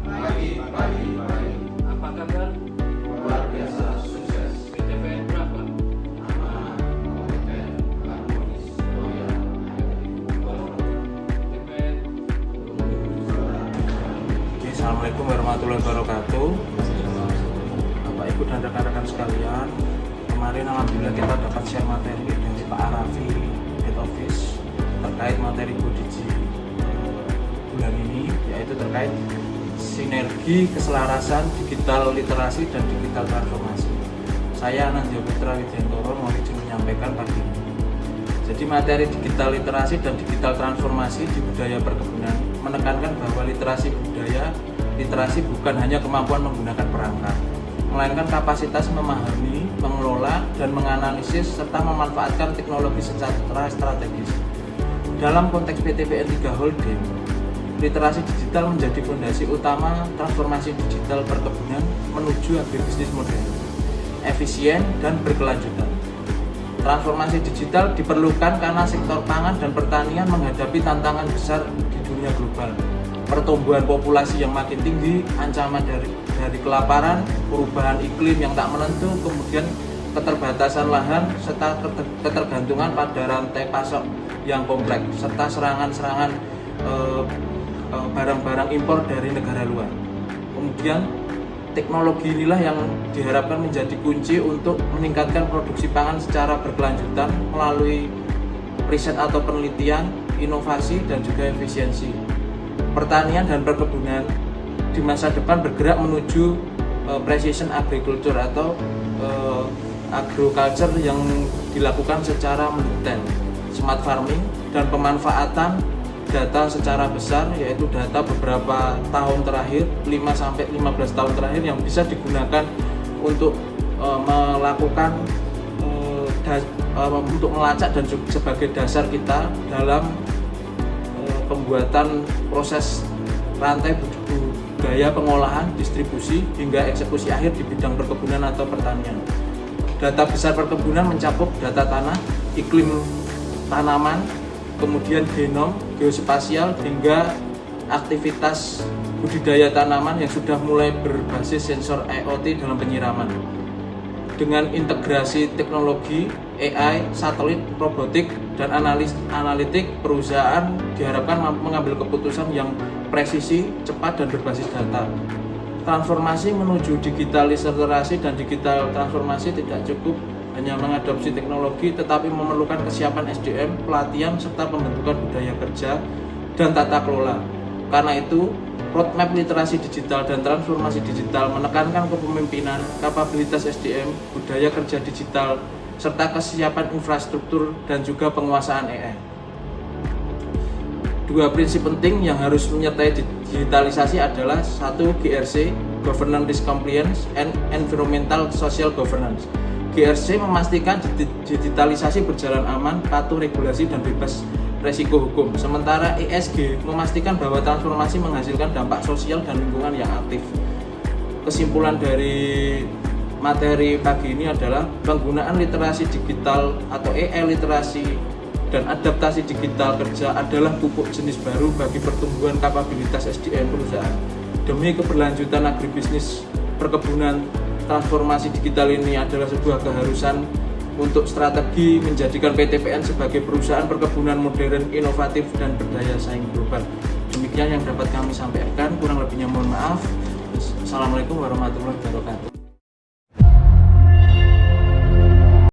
Pagi. Apa kabar? Luar biasa sukses. PTPN berapa? Aman, kompeten, harmonis, loyal, PTPN Oke, Assalamualaikum warahmatullahi wabarakatuh. Bapak Ibu dan rekan-rekan sekalian, kemarin alhamdulillah kita dapat share materi dari Pak Arafi Head Office terkait materi Bodiji bulan ini, yaitu terkait sinergi keselarasan digital literasi dan digital transformasi. Saya Anandya Putra Widyantoro mau izin menyampaikan pagi ini. Jadi materi digital literasi dan digital transformasi di budaya perkebunan menekankan bahwa literasi bukan hanya kemampuan menggunakan perangkat, melainkan kapasitas memahami, mengelola, dan menganalisis serta memanfaatkan teknologi secara strategis. Dalam konteks PTPN 3 Holding, literasi digital menjadi fondasi utama transformasi digital perkebunan menuju agribisnis modern, efisien, dan berkelanjutan. Transformasi digital diperlukan karena sektor pangan dan pertanian menghadapi tantangan besar di dunia global. Pertumbuhan populasi yang makin tinggi, ancaman dari kelaparan, perubahan iklim yang tak menentu, kemudian keterbatasan lahan, serta ketergantungan pada rantai pasok yang kompleks, serta serangan-serangan barang-barang impor dari negara luar. Kemudian teknologi inilah yang diharapkan menjadi kunci untuk meningkatkan produksi pangan secara berkelanjutan melalui riset atau penelitian, inovasi, dan juga efisiensi. Pertanian dan perkebunan di masa depan bergerak menuju precision agriculture atau agriculture yang dilakukan secara mendetail, smart farming, dan pemanfaatan data secara besar, yaitu data beberapa tahun terakhir, 5-15 tahun terakhir yang bisa digunakan untuk melakukan untuk melacak dan sebagai dasar kita dalam pembuatan proses rantai budaya pengolahan, distribusi, hingga eksekusi akhir di bidang perkebunan atau pertanian. Data besar perkebunan mencakup data tanah, iklim tanaman, kemudian genom, geospasial, hingga aktivitas budidaya tanaman yang sudah mulai berbasis sensor IoT dalam penyiraman. Dengan integrasi teknologi, AI, satelit, robotik, dan analitik, perusahaan diharapkan mampu mengambil keputusan yang presisi, cepat, dan berbasis data. Transformasi menuju digital literasi dan digital transformasi tidak cukup hanya mengadopsi teknologi, tetapi memerlukan kesiapan SDM, pelatihan, serta pembentukan budaya kerja dan tata kelola. Karena itu, roadmap literasi digital dan transformasi digital menekankan kepemimpinan, kapabilitas SDM, budaya kerja digital, serta kesiapan infrastruktur dan juga penguasaan AI. Dua prinsip penting yang harus menyertai digitalisasi adalah 1. GRC, Governance Risk Compliance, and Environmental Social Governance. GRC memastikan digitalisasi berjalan aman, patuh regulasi, dan bebas resiko hukum. Sementara ESG memastikan bahwa transformasi menghasilkan dampak sosial dan lingkungan yang aktif. Kesimpulan dari materi pagi ini adalah penggunaan literasi digital atau AI literasi dan adaptasi digital kerja adalah pupuk jenis baru bagi pertumbuhan kapabilitas SDM perusahaan. Demi keberlanjutan agribisnis perkebunan, transformasi digital ini adalah sebuah keharusan untuk strategi menjadikan PTPN sebagai perusahaan perkebunan modern, inovatif, dan berdaya saing global. Demikian yang dapat kami sampaikan, kurang lebihnya mohon maaf. Assalamualaikum warahmatullahi wabarakatuh.